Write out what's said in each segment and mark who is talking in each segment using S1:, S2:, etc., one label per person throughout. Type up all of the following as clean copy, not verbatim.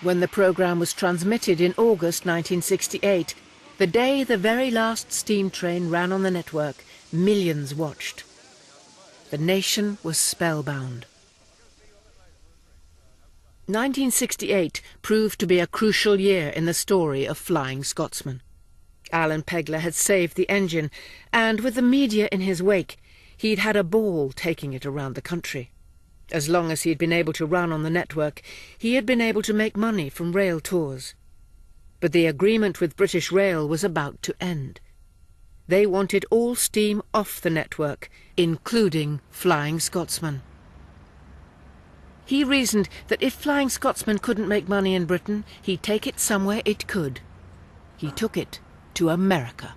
S1: When the programme was transmitted in August 1968, the day the very last steam train ran on the network, millions watched. The nation was spellbound. 1968 proved to be a crucial year in the story of Flying Scotsman. Alan Pegler had saved the engine, and with the media in his wake, he'd had a ball taking it around the country. As long as he'd been able to run on the network, he had been able to make money from rail tours. But the agreement with British Rail was about to end. They wanted all steam off the network, including Flying Scotsman. He reasoned that if Flying Scotsman couldn't make money in Britain, he'd take it somewhere it could. He took it to America.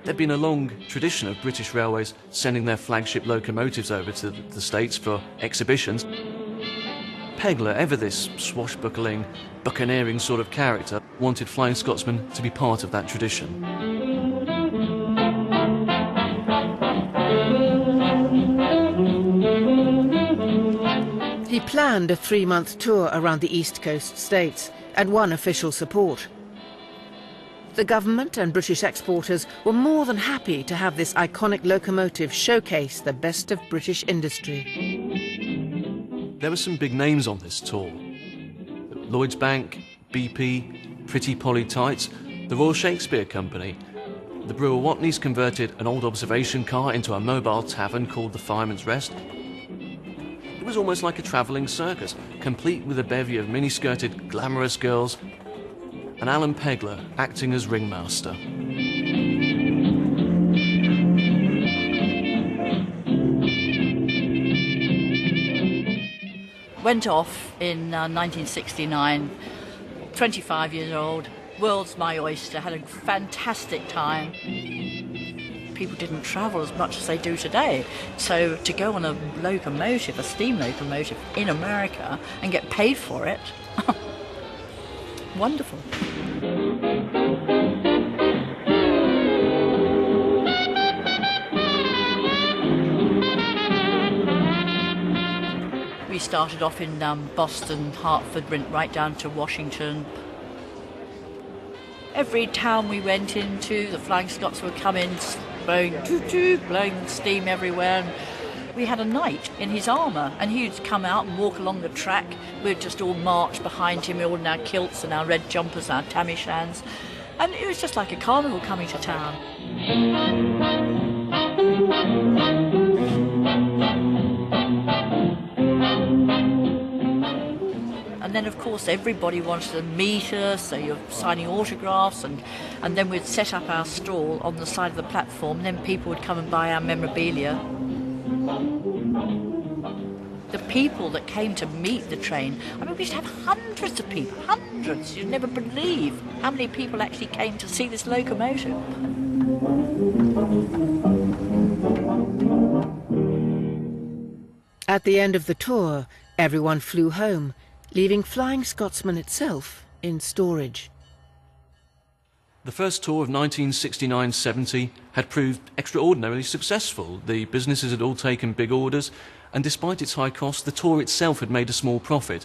S2: There'd been a long tradition of British Railways sending their flagship locomotives over to the States for exhibitions. Pegler, ever this swashbuckling, buccaneering sort of character, wanted Flying Scotsman to be part of that tradition.
S1: He planned a 3-month tour around the East Coast states and won official support. The government and British exporters were more than happy to have this iconic locomotive showcase the best of British industry.
S2: There were some big names on this tour. Lloyds Bank, BP, Pretty Polly Tights, the Royal Shakespeare Company. The brewer Watneys converted an old observation car into a mobile tavern called the Fireman's Rest. It was almost like a travelling circus, complete with a bevy of mini-skirted, glamorous girls, and Alan Pegler acting as ringmaster.
S3: Went off in 1969, 25 years old, world's my oyster, had a fantastic time. People didn't travel as much as they do today, so to go on a locomotive, a steam locomotive in America and get paid for it, wonderful. We started off in Boston, Hartford, went right down to Washington. Every town we went into, the Flying Scots would come in, blowing toot-toot, blowing steam everywhere. And we had a knight in his armour, and he'd come out and walk along the track. We'd just all march behind him, all in our kilts and our red jumpers and our tam-o'-shans. And it was just like a carnival coming to town. And then, of course, everybody wanted to meet us, so you're signing autographs, and then we'd set up our stall on the side of the platform, and then people would come and buy our memorabilia. The people that came to meet the train, I mean, we used to have hundreds of people, hundreds. You'd never believe how many people actually came to see this locomotive.
S1: At the end of the tour, everyone flew home, leaving Flying Scotsman itself in storage.
S2: The first tour of 1969-70 had proved extraordinarily successful. The businesses had all taken big orders, and despite its high cost, the tour itself had made a small profit.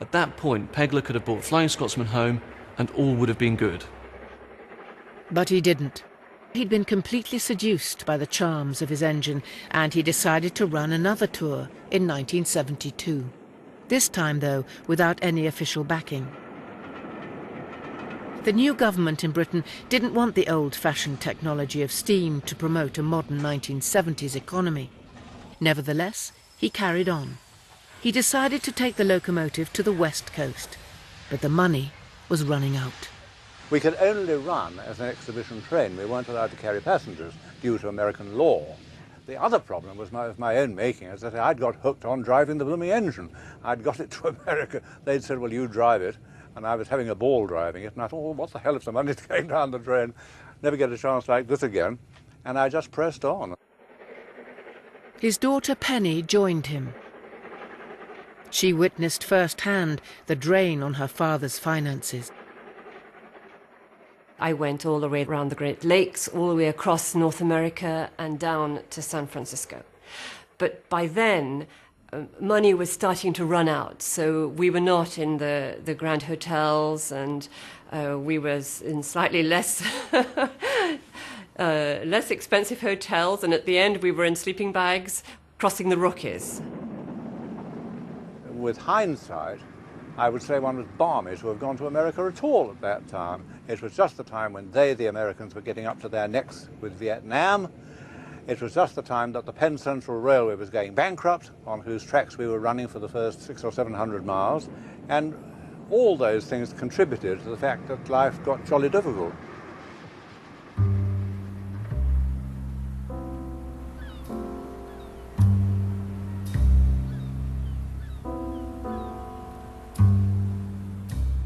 S2: At that point, Pegler could have brought Flying Scotsman home, and all would have been good.
S1: But he didn't. He'd been completely seduced by the charms of his engine, and he decided to run another tour in 1972. This time, though, without any official backing. The new government in Britain didn't want the old-fashioned technology of steam to promote a modern 1970s economy. Nevertheless, he carried on. He decided to take the locomotive to the West Coast, but the money was running out.
S4: We could only run as an exhibition train. We weren't allowed to carry passengers due to American law. The other problem was my own making, is that I'd got hooked on driving the blooming engine. I'd got it to America. They'd said, well, you drive it. And I was having a ball driving it. And I thought, well, what the hell if the money's going down the drain? Never get a chance like this again. And I just pressed on.
S1: His daughter Penny joined him. She witnessed firsthand the drain on her father's finances.
S5: I went all the way around the Great Lakes, all the way across North America and down to San Francisco. But by then, money was starting to run out, so we were not in the grand hotels, and we was in slightly less less expensive hotels, and at the end we were in sleeping bags crossing the Rockies.
S4: With hindsight, I would say one was balmy to have gone to America at all at that time. It was just the time when the Americans, were getting up to their necks with Vietnam. It was just the time that the Penn Central Railway was going bankrupt, on whose tracks we were running for the first 600 or 700 miles. And all those things contributed to the fact that life got jolly difficult.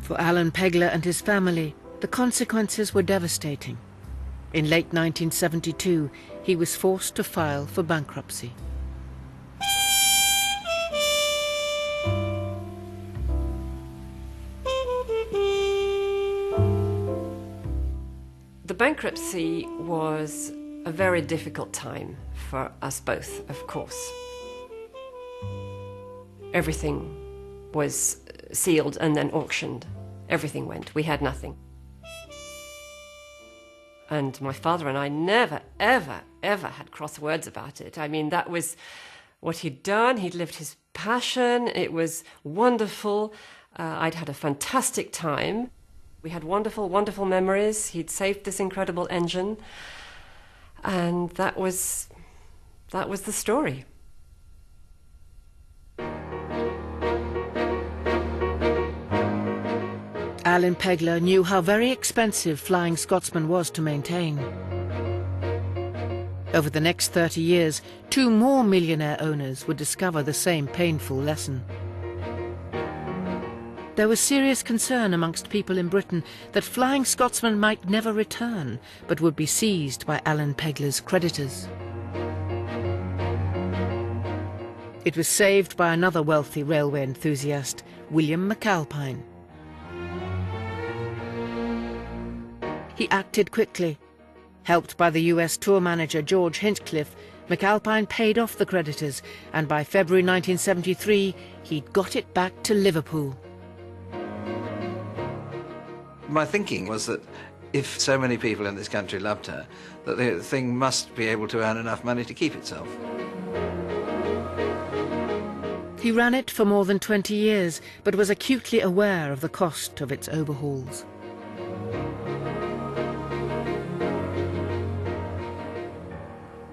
S1: For Alan Pegler and his family, the consequences were devastating. In late 1972, he was forced to file for bankruptcy.
S5: The bankruptcy was a very difficult time for us both, of course. Everything was sealed and then auctioned. Everything went. We had nothing. And my father and I never, ever, ever had cross words about it. I mean, that was what he'd done. He'd lived his passion. It was wonderful. I'd had a fantastic time. We had wonderful, wonderful memories. He'd saved this incredible engine. And that was the story.
S1: Alan Pegler knew how very expensive Flying Scotsman was to maintain. Over the next 30 years, 2 more millionaire owners would discover the same painful lesson. There was serious concern amongst people in Britain that Flying Scotsman might never return, but would be seized by Alan Pegler's creditors. It was saved by another wealthy railway enthusiast, William McAlpine. He acted quickly. Helped by the US tour manager George Hinchcliffe, McAlpine paid off the creditors, and by February 1973, he'd got it back to Liverpool.
S6: My thinking was that if so many people in this country loved her, that the thing must be able to earn enough money to keep itself.
S1: He ran it for more than 20 years, but was acutely aware of the cost of its overhauls.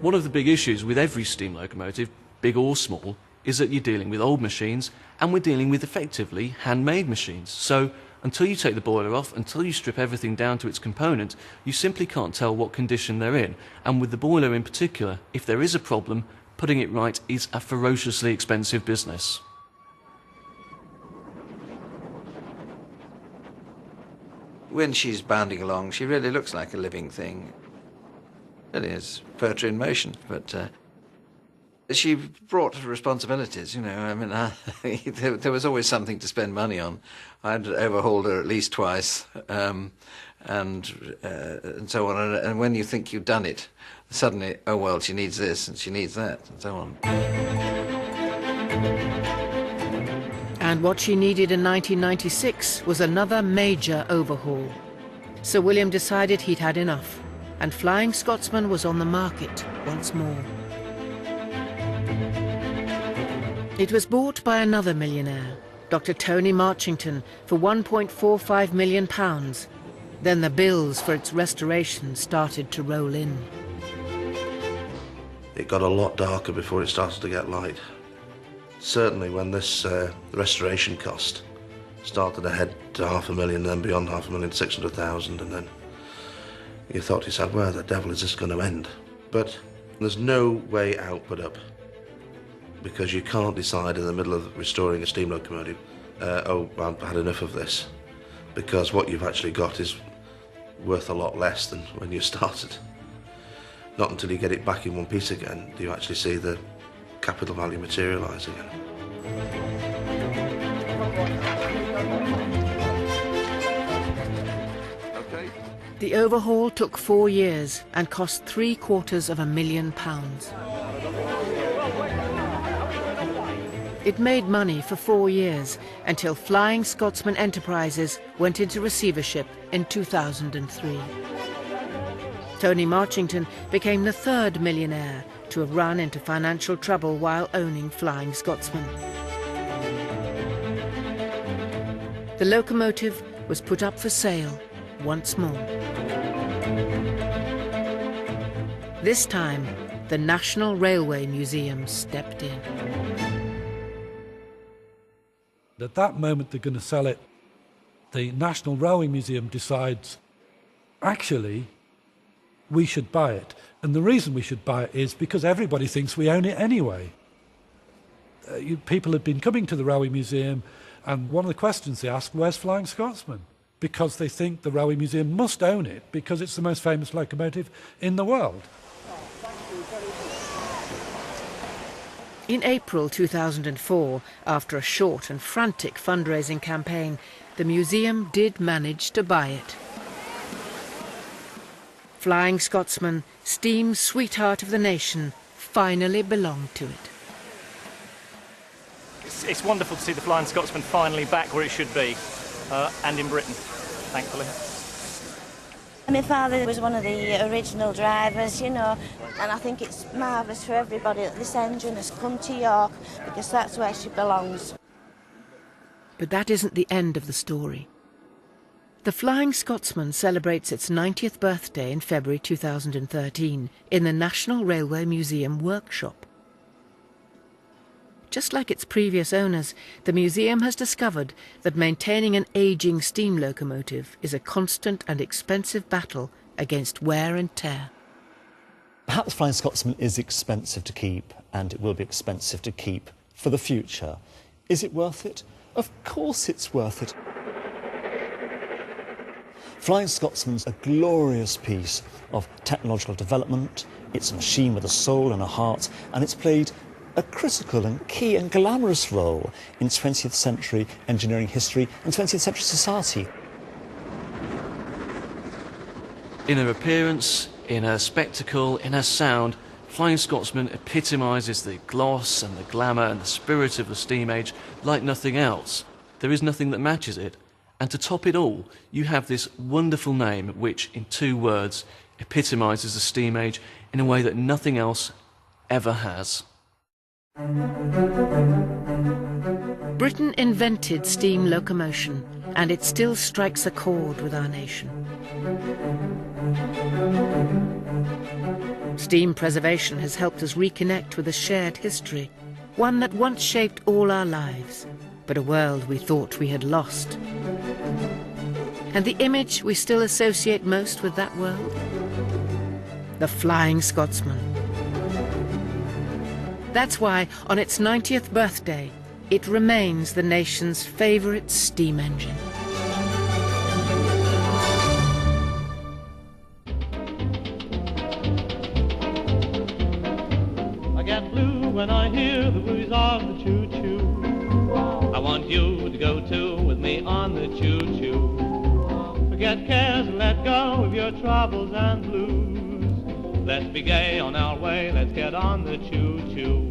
S2: One of the big issues with every steam locomotive, big or small, is that you're dealing with old machines, and we're dealing with effectively handmade machines. So until you take the boiler off, until you strip everything down to its component, you simply can't tell what condition they're in. And with the boiler in particular, if there is a problem, putting it right is a ferociously expensive business.
S6: When she's bounding along, she really looks like a living thing. It is poetry in motion, but she brought responsibilities, you know. I mean, there was always something to spend money on. I'd overhauled her at least twice, and so on. And when you think you've done it, suddenly, oh well, she needs this and she needs that, and so on.
S1: And what she needed in 1996 was another major overhaul. Sir William decided he'd had enough, and Flying Scotsman was on the market once more. It was bought by another millionaire, Dr. Tony Marchington, for £1.45 million. Then the bills for its restoration started to roll in.
S7: It got a lot darker before it started to get light. Certainly when this restoration cost started to head to $500,000, then beyond $500,000, 600,000, and then you thought to yourself, where the devil is this going to end? But there's no way out but up, because you can't decide in the middle of restoring a steam locomotive, oh, I've had enough of this, because what you've actually got is worth a lot less than when you started. Not until you get it back in one piece again do you actually see the capital value materialise again.
S1: The overhaul took 4 years and cost £750,000. It made money for 4 years until Flying Scotsman Enterprises went into receivership in 2003. Tony Marchington became the third millionaire to have run into financial trouble while owning Flying Scotsman. The locomotive was put up for sale once more. This time, the National Railway Museum stepped in.
S8: At that moment they're going to sell it, the National Railway Museum decides, actually, we should buy it. And the reason we should buy it is because everybody thinks we own it anyway. People had been coming to the Railway Museum, and one of the questions they ask, where's Flying Scotsman? Because they think the Railway Museum must own it because it's the most famous locomotive in the world.
S1: In April 2004, after a short and frantic fundraising campaign, the museum did manage to buy it. Flying Scotsman, steam sweetheart of the nation, finally belonged to it.
S9: It's wonderful to see the Flying Scotsman finally back where it should be, and in Britain, thankfully.
S10: My father was one of the original drivers, you know, and I think it's marvellous for everybody that this engine has come to York, because that's where she belongs.
S1: But that isn't the end of the story. The Flying Scotsman celebrates its 90th birthday in February 2013 in the National Railway Museum workshop. Just like its previous owners, the museum has discovered that maintaining an ageing steam locomotive is a constant and expensive battle against wear and tear.
S11: Perhaps Flying Scotsman is expensive to keep, and it will be expensive to keep for the future. Is it worth it? Of course it's worth it. Flying Scotsman's a glorious piece of technological development. It's a machine with a soul and a heart, and it's played a critical and key and glamorous role in 20th century engineering history and 20th century society.
S2: In her appearance, in her spectacle, in her sound, Flying Scotsman epitomises the gloss and the glamour and the spirit of the steam age like nothing else. There is nothing that matches it. And to top it all, you have this wonderful name which, in 2 words, epitomises the steam age in a way that nothing else ever has.
S1: Britain invented steam locomotion, and it still strikes a chord with our nation. Steam preservation has helped us reconnect with a shared history, one that once shaped all our lives, but a world we thought we had lost. And the image we still associate most with that world? The Flying Scotsman. That's why, on its 90th birthday, it remains the nation's favourite steam engine.
S12: I get blue when I hear the wheeze of the choo-choo. I want you to go too with me on the choo-choo. Forget cares and let go of your troubles and blues. Let's be gay on our way, let's get on the choo-choo.